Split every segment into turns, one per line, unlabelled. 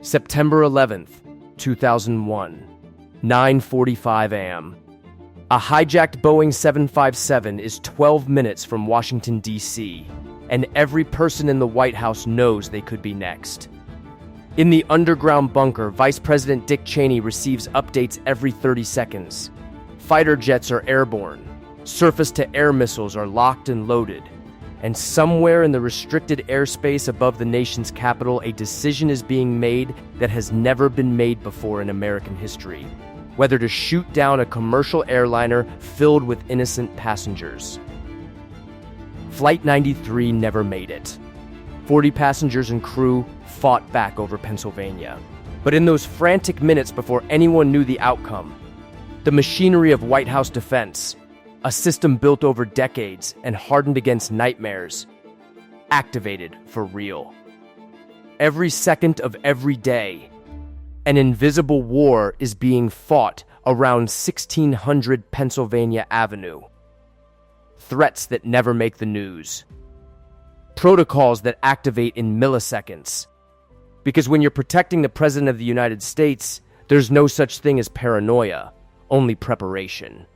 September 11th, 2001, 9:45 a.m. A hijacked Boeing 757 is 12 minutes from Washington, D.C., and every person in the White House knows they could be next. In the underground bunker, Vice President Dick Cheney receives updates every 30 seconds. Fighter jets are airborne, surface-to-air missiles are locked and loaded, and somewhere in the restricted airspace above the nation's capital, a decision is being made that has never been made before in American history: whether to shoot down a commercial airliner filled with innocent passengers. Flight 93 never made it. 40 passengers and crew fought back over Pennsylvania. But in those frantic minutes before anyone knew the outcome, the machinery of White House defense, a system built over decades and hardened against nightmares, activated for real. Every second of every day, an invisible war is being fought around 1600 Pennsylvania Avenue. Threats that never make the news. Protocols that activate in milliseconds. Because when you're protecting the President of the United States, there's no such thing as paranoia, only preparation.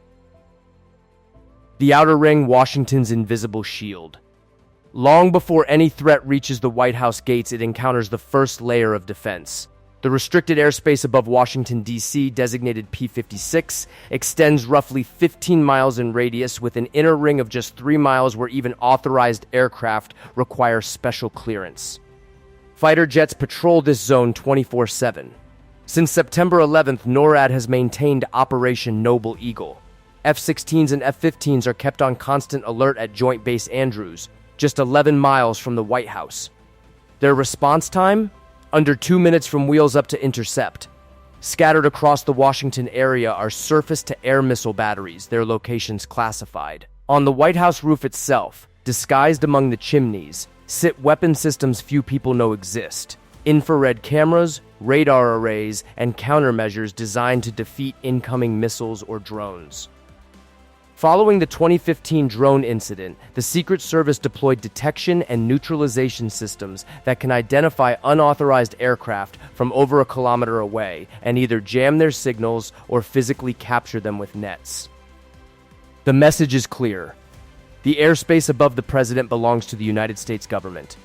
The outer ring, Washington's invisible shield. Long before any threat reaches the White House gates, it encounters the first layer of defense. The restricted airspace above Washington, D.C., designated P-56, extends roughly 15 miles in radius, with an inner ring of just 3 miles where even authorized aircraft require special clearance. Fighter jets patrol this zone 24/7. Since September 11th, NORAD has maintained Operation Noble Eagle. F-16s and F-15s are kept on constant alert at Joint Base Andrews, just 11 miles from the White House. Their response time? Under 2 minutes from wheels up to intercept. Scattered across the Washington area are surface-to-air missile batteries, their locations classified. On the White House roof itself, disguised among the chimneys, sit weapon systems few people know exist. Infrared cameras, radar arrays, and countermeasures designed to defeat incoming missiles or drones. Following the 2015 drone incident, the Secret Service deployed detection and neutralization systems that can identify unauthorized aircraft from over a kilometer away and either jam their signals or physically capture them with nets. The message is clear. The airspace above the president belongs to the United States government.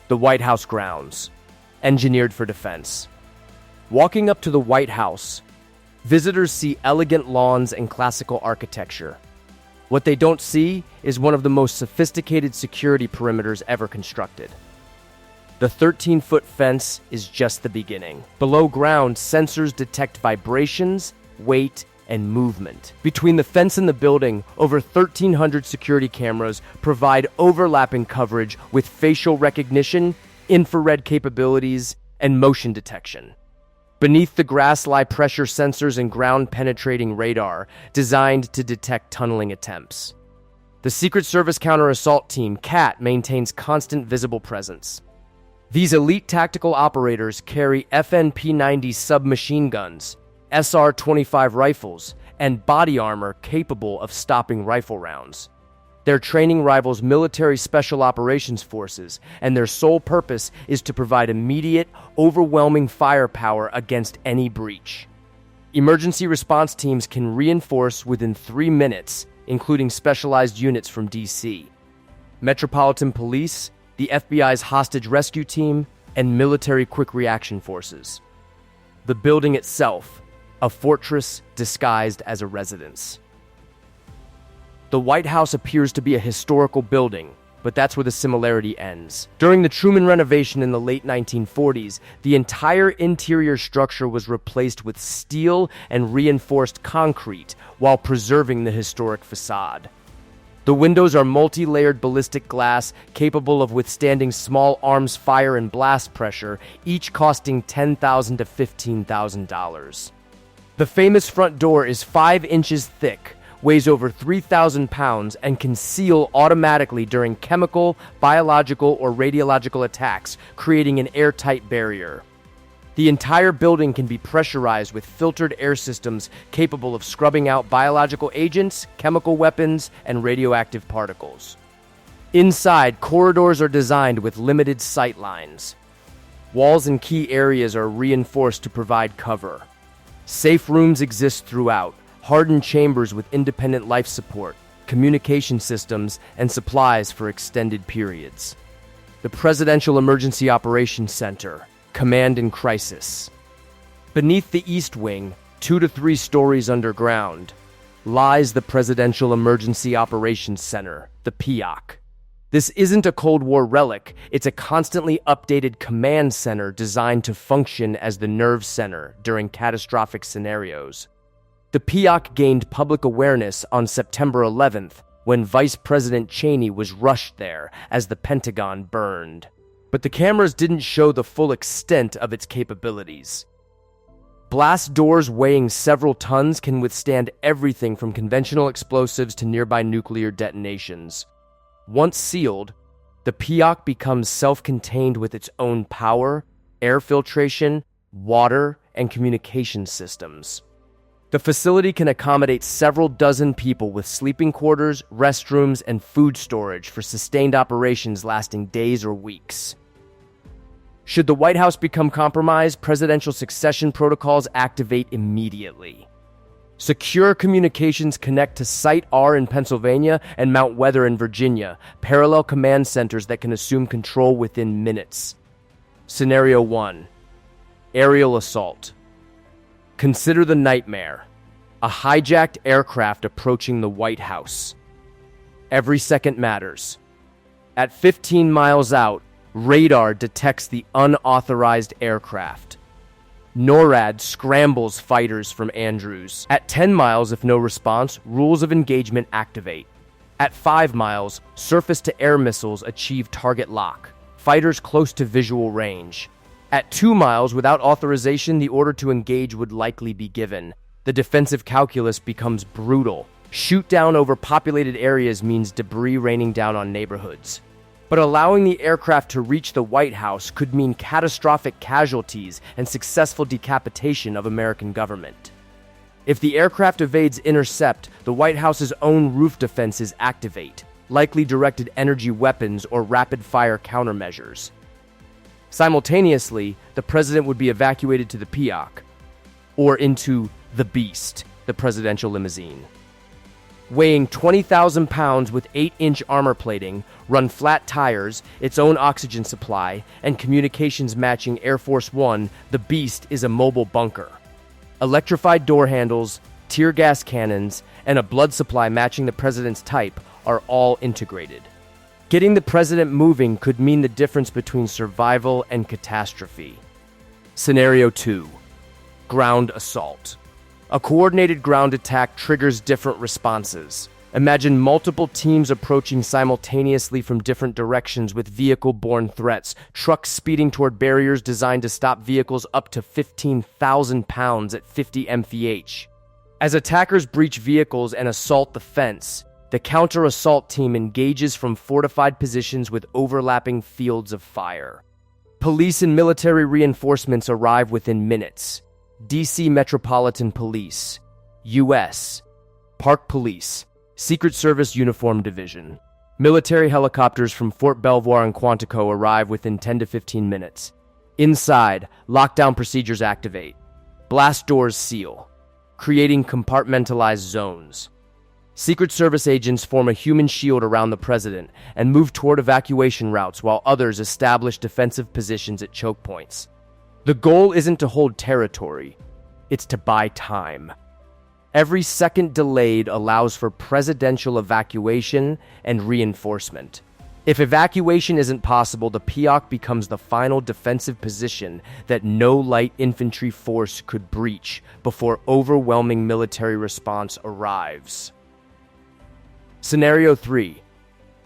The White House grounds, engineered for defense. Walking up to the White House, visitors see elegant lawns and classical architecture. What they don't see is one of the most sophisticated security perimeters ever constructed. The 13-foot fence is just the beginning. Below ground, sensors detect vibrations, weight, and movement. Between the fence and the building, over 1,300 security cameras provide overlapping coverage with facial recognition, infrared capabilities, and motion detection. Beneath the grass lie pressure sensors and ground-penetrating radar designed to detect tunneling attempts. The Secret Service Counter-Assault Team, CAT, maintains constant visible presence. These elite tactical operators carry FNP-90 submachine guns, SR-25 rifles, and body armor capable of stopping rifle rounds. Their training rivals military special operations forces, and their sole purpose is to provide immediate, overwhelming firepower against any breach. Emergency response teams can reinforce within 3 minutes, including specialized units from D.C., Metropolitan Police, the FBI's hostage rescue team, and military quick reaction forces. The building itself, a fortress disguised as a residence. The White House appears to be a historical building, but that's where the similarity ends. During the Truman renovation in the late 1940s, the entire interior structure was replaced with steel and reinforced concrete while preserving the historic facade. The windows are multi-layered ballistic glass capable of withstanding small arms fire and blast pressure, each costing $10,000 to $15,000. The famous front door is 5 inches thick, weighs over 3,000 pounds, and can seal automatically during chemical, biological, or radiological attacks, creating an airtight barrier. The entire building can be pressurized with filtered air systems capable of scrubbing out biological agents, chemical weapons, and radioactive particles. Inside, corridors are designed with limited sight lines. Walls in key areas are reinforced to provide cover. Safe rooms exist throughout, hardened chambers with independent life support, communication systems, and supplies for extended periods. The Presidential Emergency Operations Center, Command in Crisis. Beneath the East Wing, 2 to 3 stories underground, lies the Presidential Emergency Operations Center, the PEOC. This isn't a Cold War relic, it's a constantly updated command center designed to function as the nerve center during catastrophic scenarios. The PEOC gained public awareness on September 11th when Vice President Cheney was rushed there as the Pentagon burned. But the cameras didn't show the full extent of its capabilities. Blast doors weighing several tons can withstand everything from conventional explosives to nearby nuclear detonations. Once sealed, the PEOC becomes self-contained with its own power, air filtration, water, and communication systems. The facility can accommodate several dozen people with sleeping quarters, restrooms, and food storage for sustained operations lasting days or weeks. Should the White House become compromised, presidential succession protocols activate immediately. Secure communications connect to Site R in Pennsylvania and Mount Weather in Virginia, parallel command centers that can assume control within minutes. Scenario 1. Aerial assault. Consider the nightmare. A hijacked aircraft approaching the White House. Every second matters. At 15 miles out, radar detects the unauthorized aircraft. NORAD scrambles fighters from Andrews. At 10 miles, if no response, rules of engagement activate. At 5 miles, surface-to-air missiles achieve target lock. Fighters close to visual range. At 2 miles, without authorization, the order to engage would likely be given. The defensive calculus becomes brutal. Shoot down over populated areas means debris raining down on neighborhoods. But allowing the aircraft to reach the White House could mean catastrophic casualties and successful decapitation of American government. If the aircraft evades intercept, the White House's own roof defenses activate, likely directed energy weapons or rapid-fire countermeasures. Simultaneously, the president would be evacuated to the PEOC, or into the Beast, the presidential limousine. Weighing 20,000 pounds with 8-inch armor plating, run flat tires, its own oxygen supply, and communications matching Air Force One, the Beast is a mobile bunker. Electrified door handles, tear gas cannons, and a blood supply matching the president's type are all integrated. Getting the president moving could mean the difference between survival and catastrophe. Scenario 2. Ground assault. A coordinated ground attack triggers different responses. Imagine multiple teams approaching simultaneously from different directions with vehicle-borne threats, trucks speeding toward barriers designed to stop vehicles up to 15,000 pounds at 50 mph. As attackers breach vehicles and assault the fence, the counter-assault team engages from fortified positions with overlapping fields of fire. Police and military reinforcements arrive within minutes. D.C. Metropolitan Police, U.S., Park Police, Secret Service Uniform Division. Military helicopters from Fort Belvoir and Quantico arrive within 10 to 15 minutes. Inside, lockdown procedures activate. Blast doors seal, creating compartmentalized zones. Secret Service agents form a human shield around the president and move toward evacuation routes while others establish defensive positions at choke points. The goal isn't to hold territory, it's to buy time. Every second delayed allows for presidential evacuation and reinforcement. If evacuation isn't possible, the PEOC becomes the final defensive position that no light infantry force could breach before overwhelming military response arrives. Scenario 3.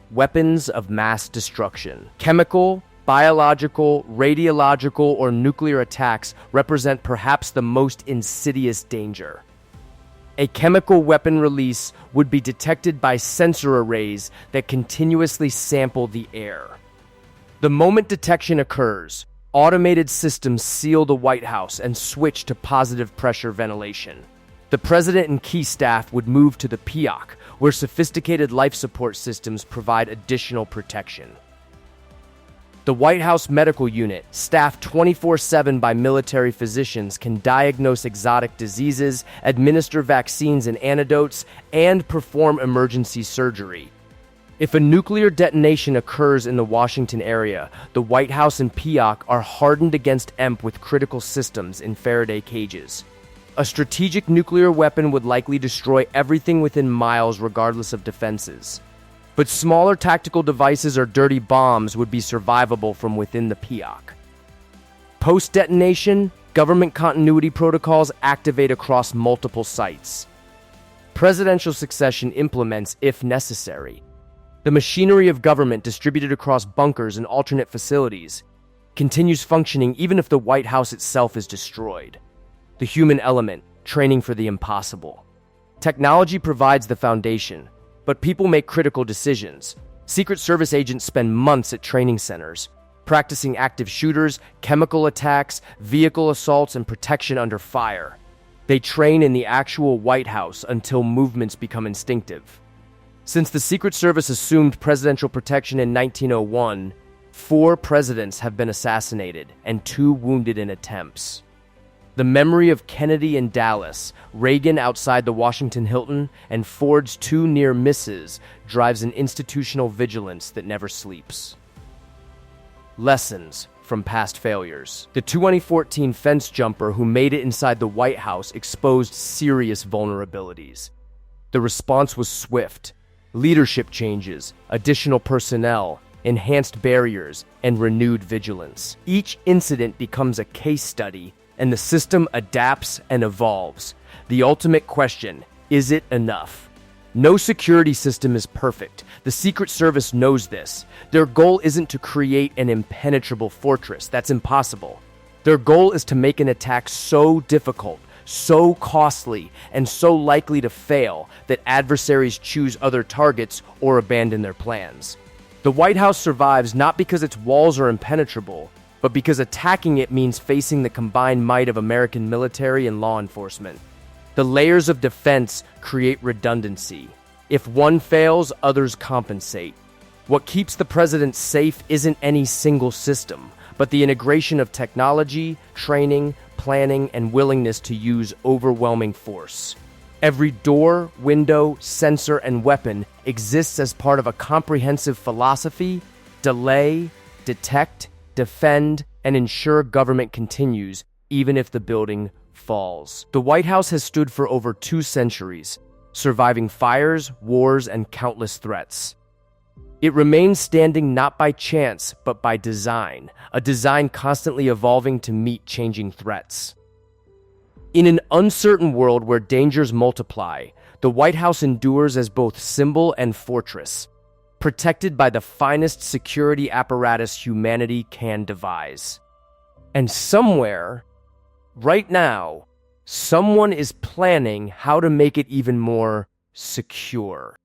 Weapons of mass destruction. Chemical, biological, radiological, or nuclear attacks represent perhaps the most insidious danger. A chemical weapon release would be detected by sensor arrays that continuously sample the air. The moment detection occurs, automated systems seal the White House and switch to positive pressure ventilation. The president and key staff would move to the PEOC, where sophisticated life support systems provide additional protection. The White House Medical Unit, staffed 24/7 by military physicians, can diagnose exotic diseases, administer vaccines and antidotes, and perform emergency surgery. If a nuclear detonation occurs in the Washington area, the White House and PIOC are hardened against EMP with critical systems in Faraday cages. A strategic nuclear weapon would likely destroy everything within miles regardless of defenses. But smaller tactical devices or dirty bombs would be survivable from within the PIOC. Post-detonation, government continuity protocols activate across multiple sites. Presidential succession implements if necessary. The machinery of government distributed across bunkers and alternate facilities continues functioning even if the White House itself is destroyed. The human element, training for the impossible. Technology provides the foundation, but people make critical decisions. Secret Service agents spend months at training centers, practicing active shooters, chemical attacks, vehicle assaults, and protection under fire. They train in the actual White House until movements become instinctive. Since the Secret Service assumed presidential protection in 1901, 4 presidents have been assassinated and 2 wounded in attempts. The memory of Kennedy in Dallas, Reagan outside the Washington Hilton, and Ford's 2 near misses drives an institutional vigilance that never sleeps. Lessons from past failures. The 2014 fence jumper who made it inside the White House exposed serious vulnerabilities. The response was swift. Leadership changes, additional personnel, enhanced barriers, and renewed vigilance. Each incident becomes a case study, and the system adapts and evolves. The ultimate question, is it enough? No security system is perfect. The Secret Service knows this. Their goal isn't to create an impenetrable fortress. That's impossible. Their goal is to make an attack so difficult, so costly, and so likely to fail that adversaries choose other targets or abandon their plans. The White House survives not because its walls are impenetrable, but because attacking it means facing the combined might of American military and law enforcement. The layers of defense create redundancy. If one fails, others compensate. What keeps the president safe isn't any single system, but the integration of technology, training, planning, and willingness to use overwhelming force. Every door, window, sensor, and weapon exists as part of a comprehensive philosophy: delay, detect, defend, and ensure government continues, even if the building falls. The White House has stood for over 2 centuries, surviving fires, wars, and countless threats. It remains standing not by chance, but by design, a design constantly evolving to meet changing threats. In an uncertain world where dangers multiply, the White House endures as both symbol and fortress, protected by the finest security apparatus humanity can devise. And somewhere, right now, someone is planning how to make it even more secure.